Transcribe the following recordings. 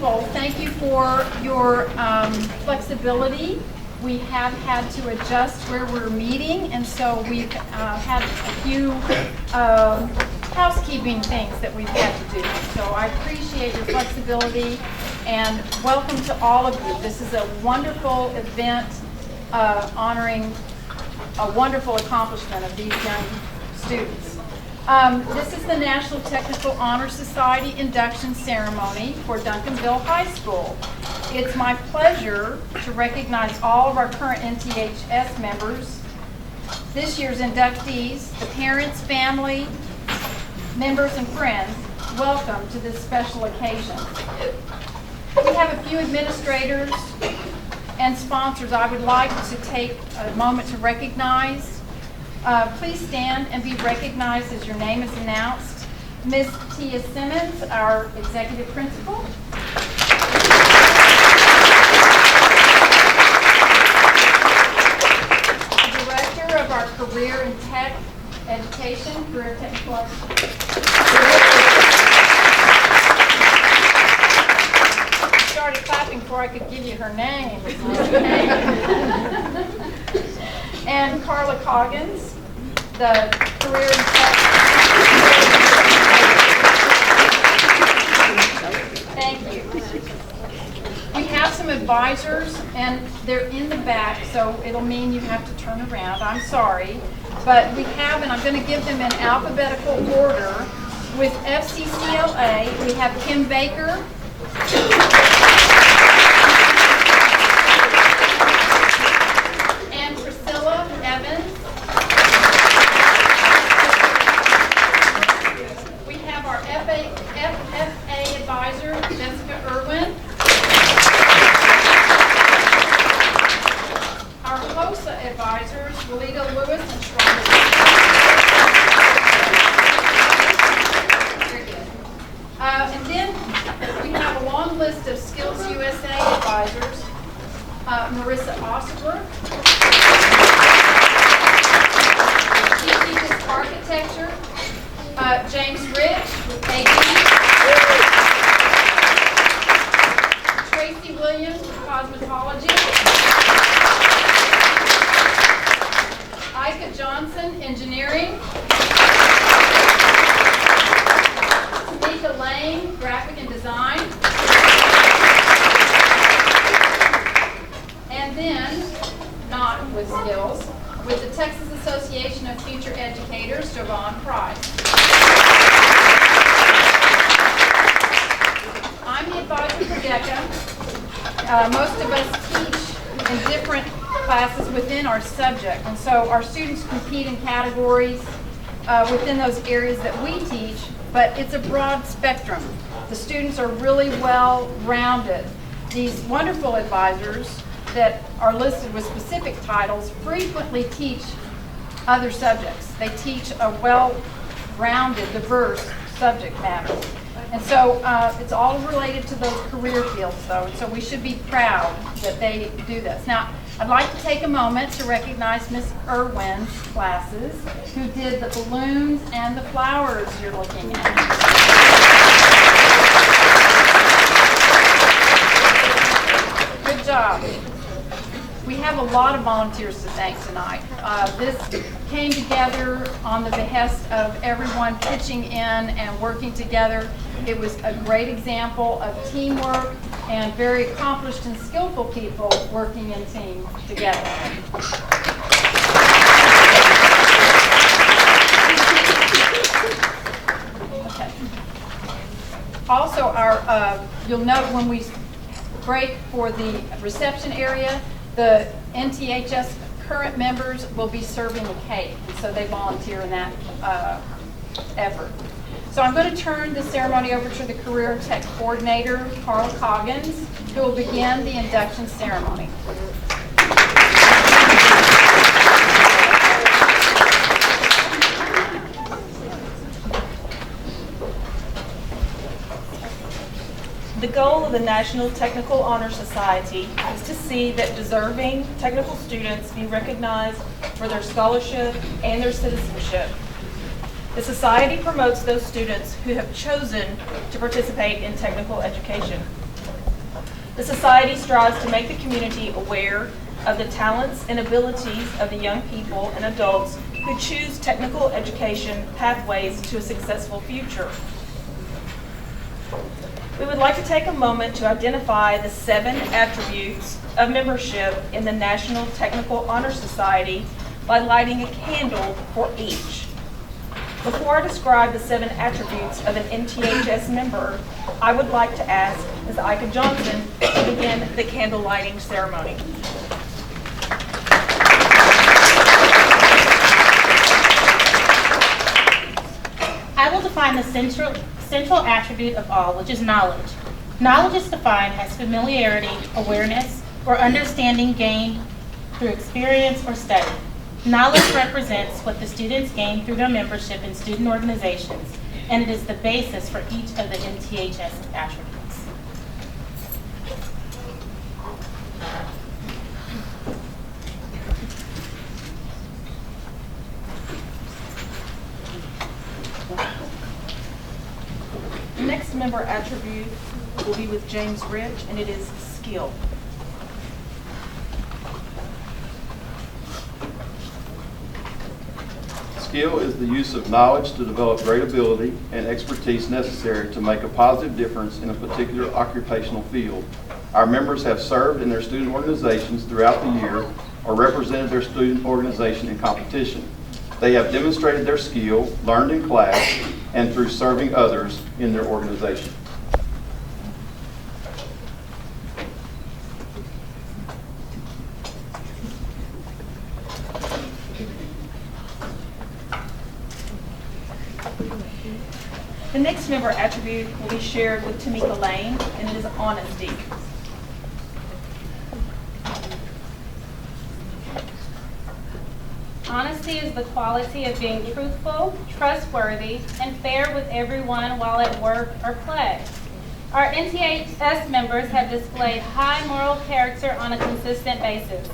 wonderful. Thank you for your flexibility. We have had to adjust where we're meeting, and so we've had a few housekeeping things that we've had to do. So I appreciate your flexibility, and welcome to all of you. This is a wonderful event honoring a wonderful accomplishment of these young students. This is the National Technical Honor Society induction ceremony for Duncanville High School. It's my pleasure to recognize all of our current NTHS members, this year's inductees, the parents, family, members, and friends. Welcome to this special occasion. We have a few administrators and sponsors I would like to take a moment to recognize. Please stand and be recognized as your name is announced. Ms. Tia Simmons, our executive principal. Director of our career and tech education, career technical education. I started clapping before I could give you her name. And Carla Coggins, the career and tech. Thank you. We have some advisors, and they're in the back, so it'll mean you have to turn around. I'm sorry. But we have, and I'm going to give them in alphabetical order. With FCCLA, we have Kim Baker. Most of us teach in different classes within our subject, and so our students compete in categories within those areas that we teach, but it's a broad spectrum. The students are really well-rounded. These wonderful advisors that are listed with specific titles frequently teach other subjects. They teach a well-rounded, diverse subject matter. And so it's all related to those career fields, though, and so we should be proud that they do this. Now, I'd like to take a moment to recognize Miss Irwin's classes, who did the balloons and the flowers you're looking at. Good job. We have a lot of volunteers to thank tonight. This came together on the behest of everyone pitching in and working together. It was a great example of teamwork and very accomplished and skillful people working in team together. Okay. Also, you'll note when we break for the reception area, the NTHS current members will be serving a cake, so they volunteer in that effort. So I'm going to turn the ceremony over to the Career and Tech Coordinator, Carla Coggins, who will begin the induction ceremony. The goal of the National Technical Honor Society is to see that deserving technical students be recognized for their scholarship and their citizenship. The Society promotes those students who have chosen to participate in technical education. The society strives to make the community aware of the talents and abilities of the young people and adults who choose technical education pathways to a successful future. We would like to take a moment to identify the 7 attributes of membership in the National Technical Honor Society by lighting a candle for each. Before I describe the 7 attributes of an NTHS member, I would like to ask Ms. Ika Johnson to begin the candle lighting ceremony. I will define the central attribute of all, which is knowledge. Knowledge is defined as familiarity, awareness, or understanding gained through experience or study. Knowledge represents what the students gain through their membership in student organizations, and it is the basis for each of the NTHS attributes. The next member attribute will be with James Rich, and it is skill. Skill is the use of knowledge to develop great ability and expertise necessary to make a positive difference in a particular occupational field. Our members have served in their student organizations throughout the year or represented their student organization in competition. They have demonstrated their skill, learned in class, and through serving others in their organization. The next member attribute will be shared with Tamika Lane, and it is honesty. Honesty is the quality of being truthful, trustworthy, and fair with everyone while at work or play. Our NTHS members have displayed high moral character on a consistent basis.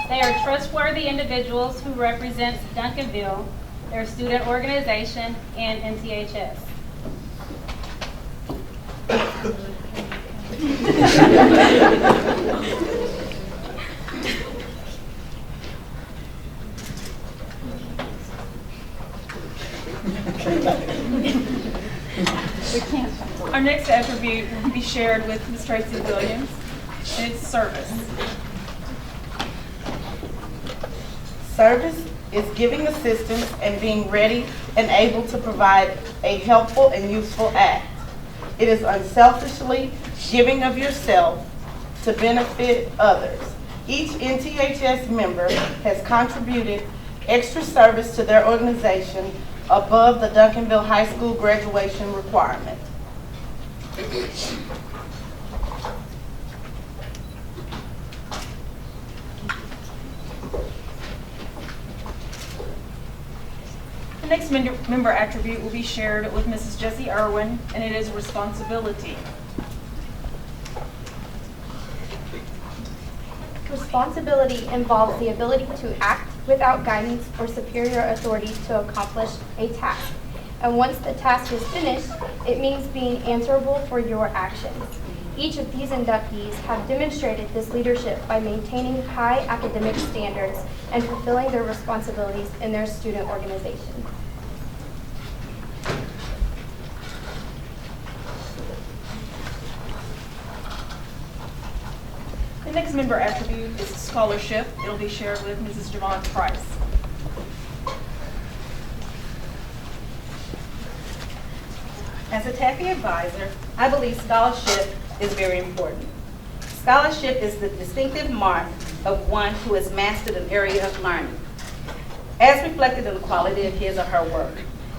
They are trustworthy individuals who represent Duncanville, their student organization, and NTHS. Our next attribute will be shared with Ms. Tracy Williams, and it's service. Service is giving assistance and being ready and able to provide a helpful and useful act. It is unselfishly giving of yourself to benefit others. Each NTHS member has contributed extra service to their organization above the Duncanville High School graduation requirement. The next member attribute will be shared with Mrs. Jessie Irwin, and it is responsibility. Responsibility involves the ability to act without guidance or superior authority to accomplish a task. And once the task is finished, it means being answerable for your actions. Each of these inductees have demonstrated this leadership by maintaining high academic standards and fulfilling their responsibilities in their student organization. The next member attribute is scholarship. It'll be shared with Mrs. Javon Price. As a TAFE advisor, I believe scholarship is very important. Scholarship is the distinctive mark of one who has mastered an area of learning, as reflected in the quality of his or her work,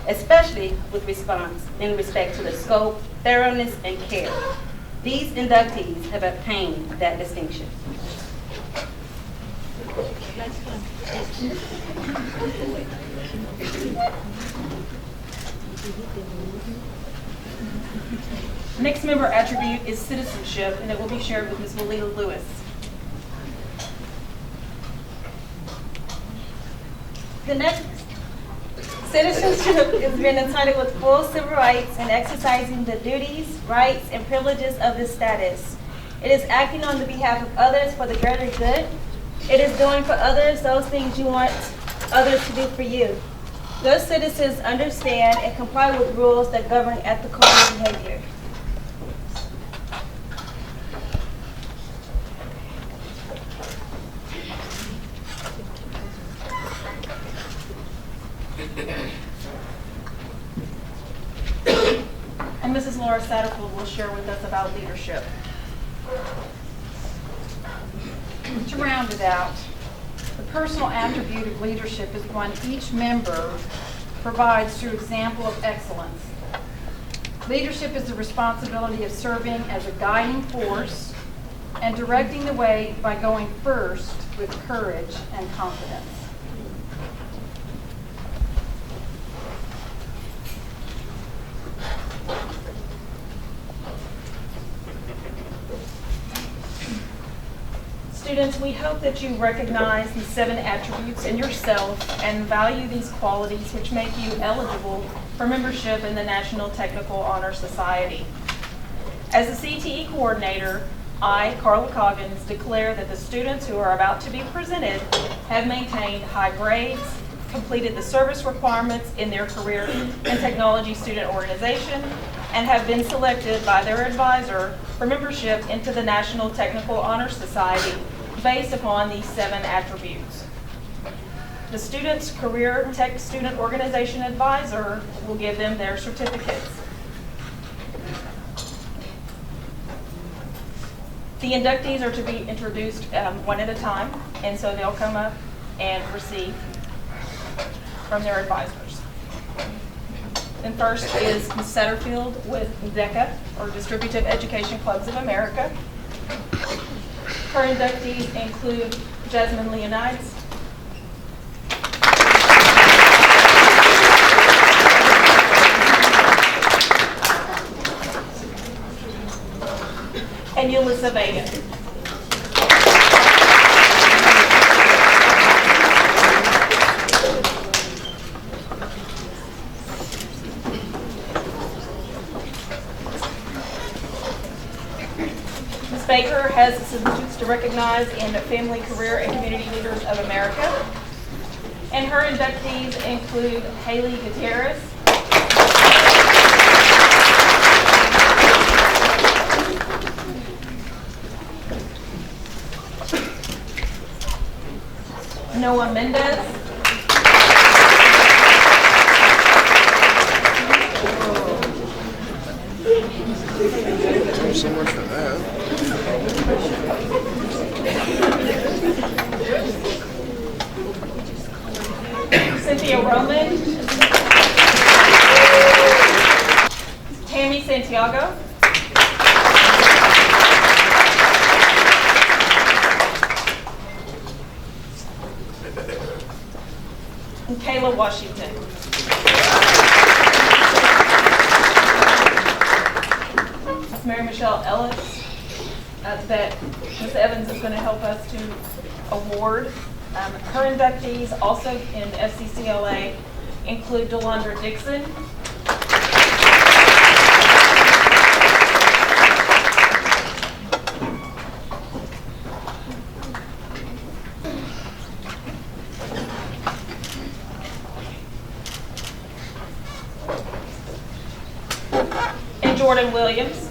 especially with response in respect to the scope, thoroughness, and care. These inductees have obtained that distinction. Next member attribute is citizenship, and it will be shared with Ms. Walita Lewis. The next citizenship is being entitled with full civil rights and exercising the duties, rights, and privileges of this status. It is acting on the behalf of others for the greater good. It is doing for others those things you want others to do for you. Good citizens understand and comply with rules that govern ethical behavior. And Mrs. Laura Satterfield will share with us about leadership. To round it out, the personal attribute of leadership is one each member provides through example of excellence. Leadership is the responsibility of serving as a guiding force and directing the way by going first with courage and confidence. Students, we hope that you recognize these 7 attributes in yourself and value these qualities which make you eligible for membership in the National Technical Honor Society. As the CTE coordinator, I, Carla Coggins, declare that the students who are about to be presented have maintained high grades, completed the service requirements in their career and technology student organization, and have been selected by their advisor for membership into the National Technical Honor Society based upon these 7 attributes. The student's career tech student organization advisor will give them their certificates. The inductees are to be introduced one at a time, and so they'll come up and receive from their advisors. And first is Ms. Satterfield with DECA, or Distributive Education Clubs of America. Her inductees include Jasmine Leonides, and Yulissa Vega. Ms. Baker has salutes to recognize in Family, Career, and Community Leaders of America. And her inductees include Haley Gutierrez, Noah Mendez, So much for that. Cynthia Roman, Tammy Santiago, and Kayla Washington. Mary Michelle Ellis, that Ms. Evans is going to help us to award. Her inductees also in FCCLA include Delondra Dixon, and Jordan Williams.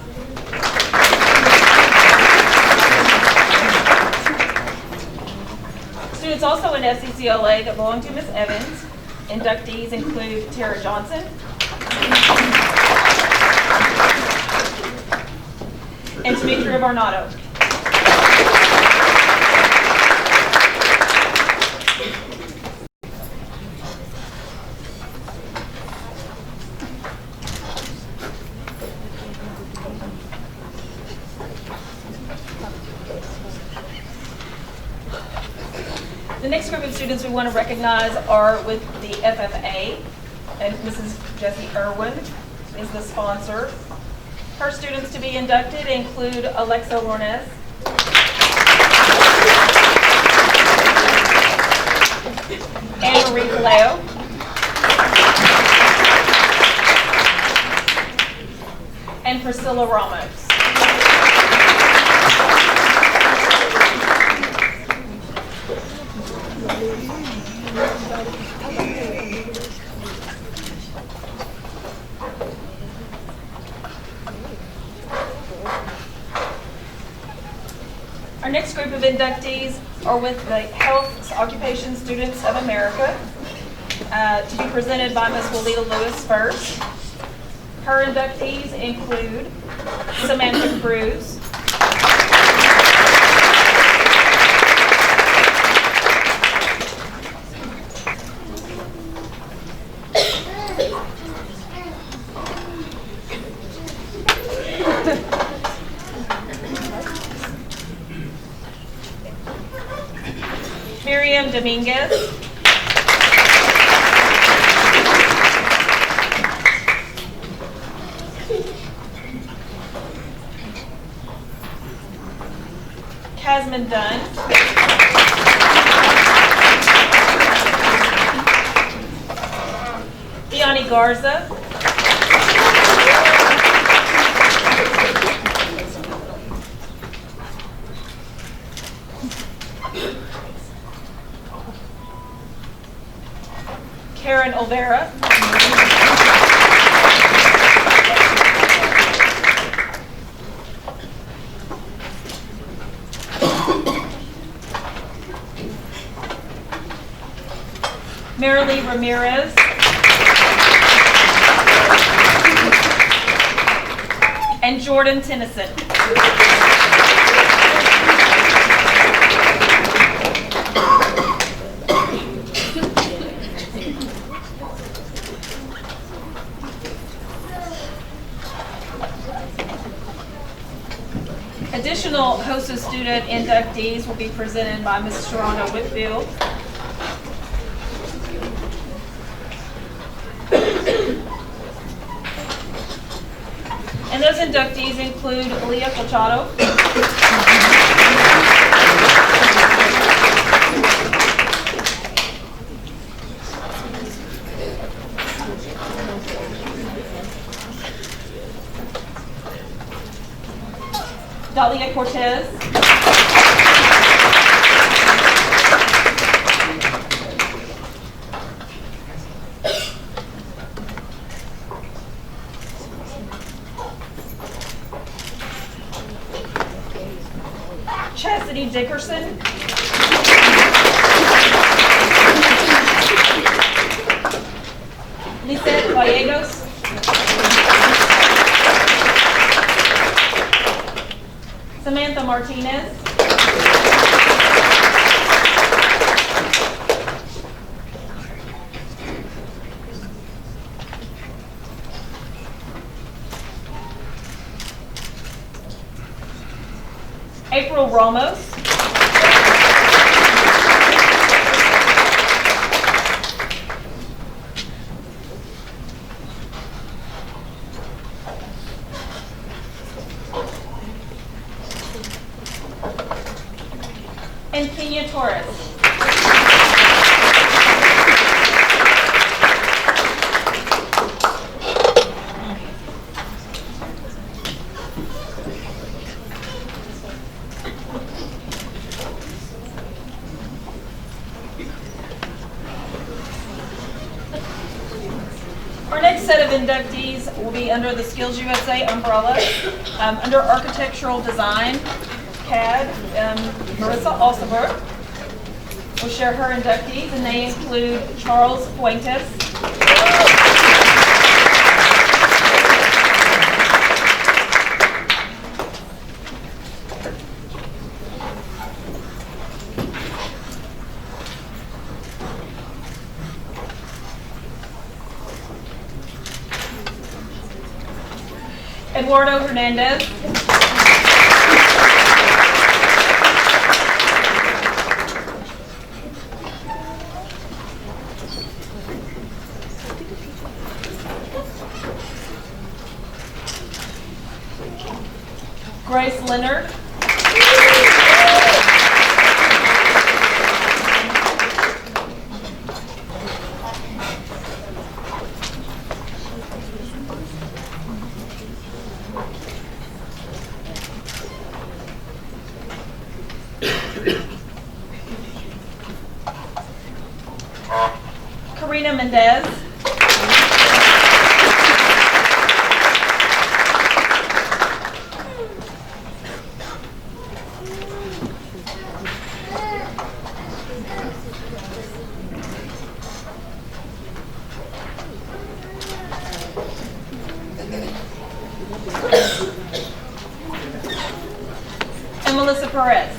Students also in FCCLA that belong to Ms. Evans. Inductees include Tara Johnson, and Demetria Barnato. The next group of students we want to recognize are with the FFA, and Mrs. Jessie Irwin is the sponsor. Her students to be inducted include Alexa Lornez, Anne Marie Caleo, and Priscilla Ramos. next group of inductees are with the Health Occupation Students of America, to be presented by Ms. Walita Lewis first. Her inductees include Samantha Cruz, Miriam Dominguez, Casman Dunn, Iani Garza, Karen Olvera, Marilee Ramirez, and Jordan Tennyson. Additional HOSA student inductees will be presented by Ms. Sharonda Whitfield. And those inductees include Leah Colchado, Dalia Cortez, Chastity Dickerson, Lisette Gallegos, Samantha Martinez, April Ramos, and Kenya Torres. Our next set of inductees will be under the Skills USA umbrella. Under Architectural Design, CAD, Marissa Alsaberg will share her inductees, and they include Charles Fuentes, Eduardo Hernandez, Grace Leonard, Karina Mendez, Melissa Perez.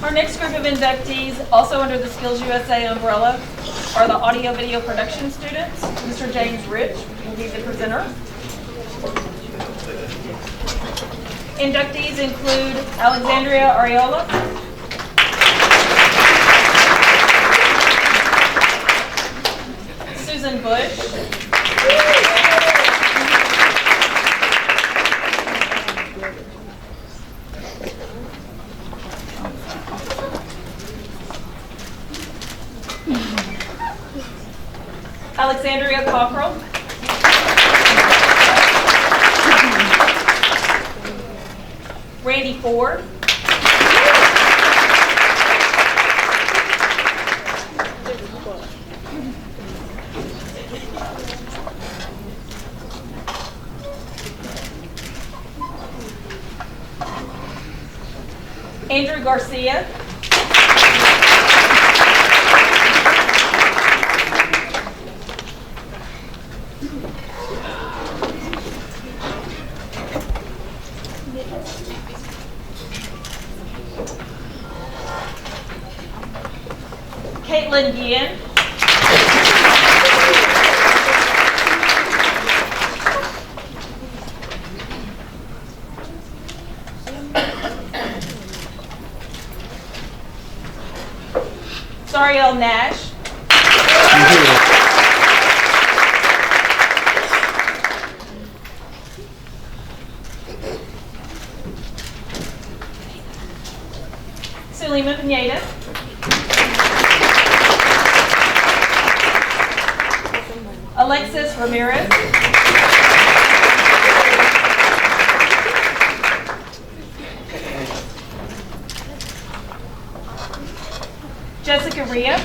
Our next group of inductees, also under the Skills USA umbrella, are the audio video production students. Mr. James Rich will be the presenter. Inductees include Alexandria Ariola, Susan Bush, Alexandria Cockrell, Randy Ford, Andrew Garcia, Caitlin Guillen, Sariel Nash, Sulima Pineda, Alexis Ramirez, Jessica Rhea,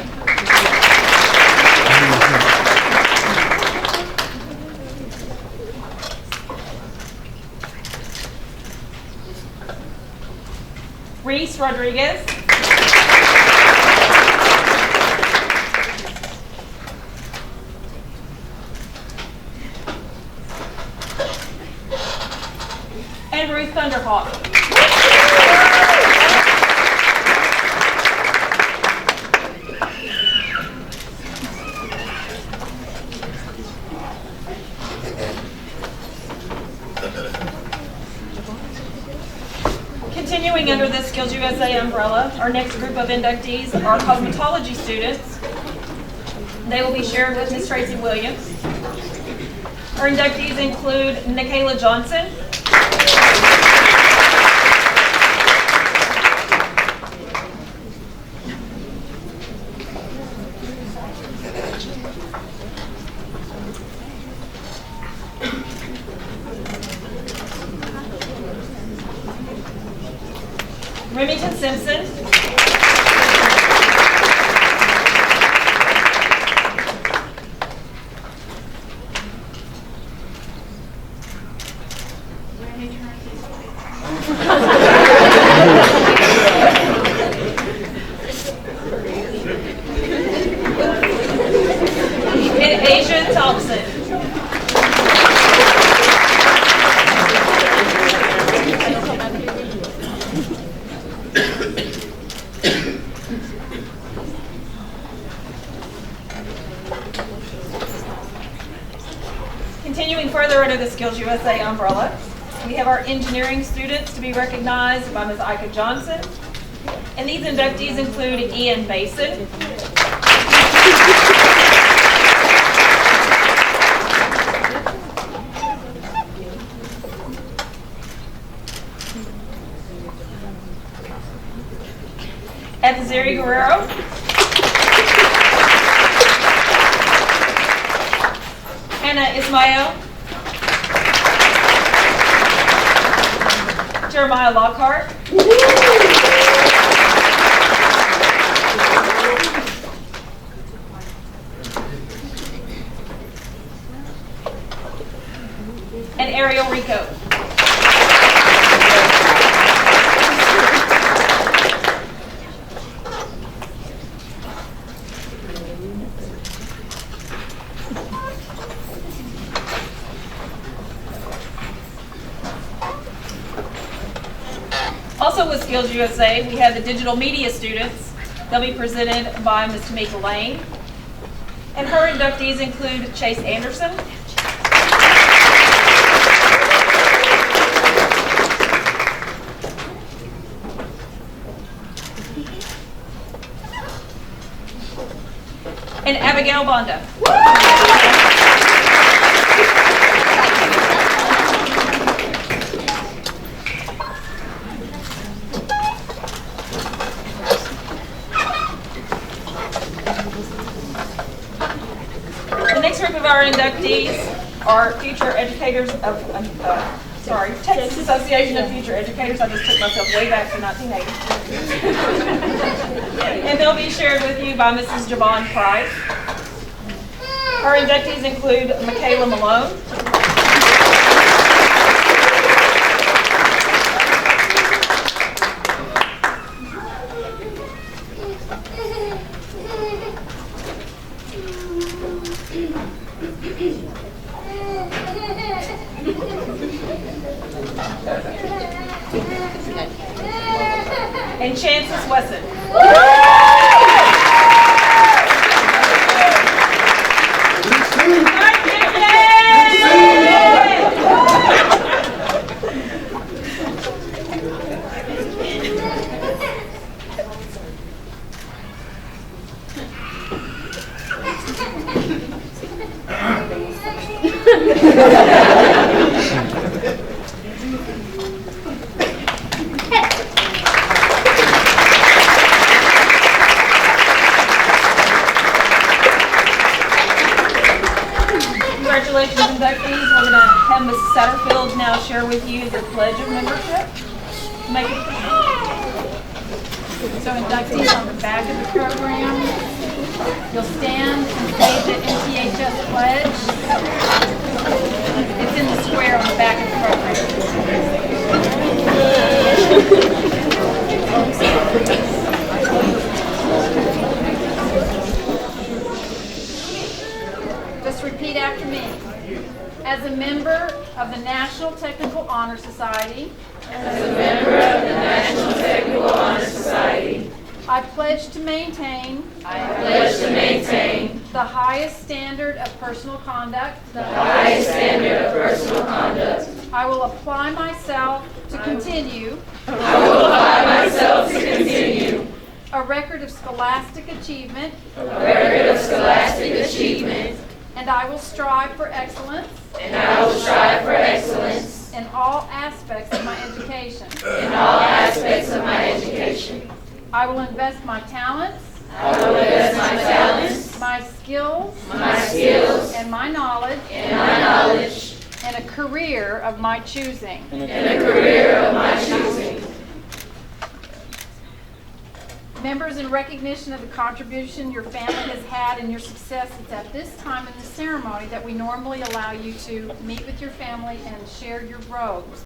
Reese Rodriguez, and Ruth Thunderhawk. Continuing under the Skills USA umbrella, our next group of inductees are cosmetology students. They will be shared with Ms. Tracy Williams. Our inductees include Nikayla Johnson, Remington Simpson, and Asia Thompson. Continuing further under the Skills USA umbrella, we have our engineering students to be recognized by Ms. Ika Johnson. And these inductees include Ian Mason, Ethzeri Guerrero, Hannah Ismail, Jeremiah Lockhart, Del Rico. Also with Skills USA, we have the digital media students. They'll be presented by Ms. Tamika Lane. And her inductees include Chase Anderson, and Abigail Bonda. The next group of our inductees are future educators of, Texas Association of Future Educators. I just took myself way back to 1980. And they'll be shared with you by Mrs. Javon Price. Our inductees include Michaela Malone, and Chances Wesson. Congratulations, inductees. We're going to have Ms. Satterfield now share with you the pledge of membership. Make it. So inductees on the back of the program, you'll stand and say the NTHS pledge. It's in the square on the back of the program. Just repeat after me. As a member of the National Technical Honor Society, I pledge to maintain the highest standard of personal conduct. I will apply myself to continue a record of scholastic achievement. And I will strive for excellence. In all aspects of my education. I will invest my talents. My skills. And my knowledge. In a career of my choosing. Members, in recognition of the contribution your family has had in your success, it's at this time in the ceremony that we normally allow you to meet with your family and share your robes.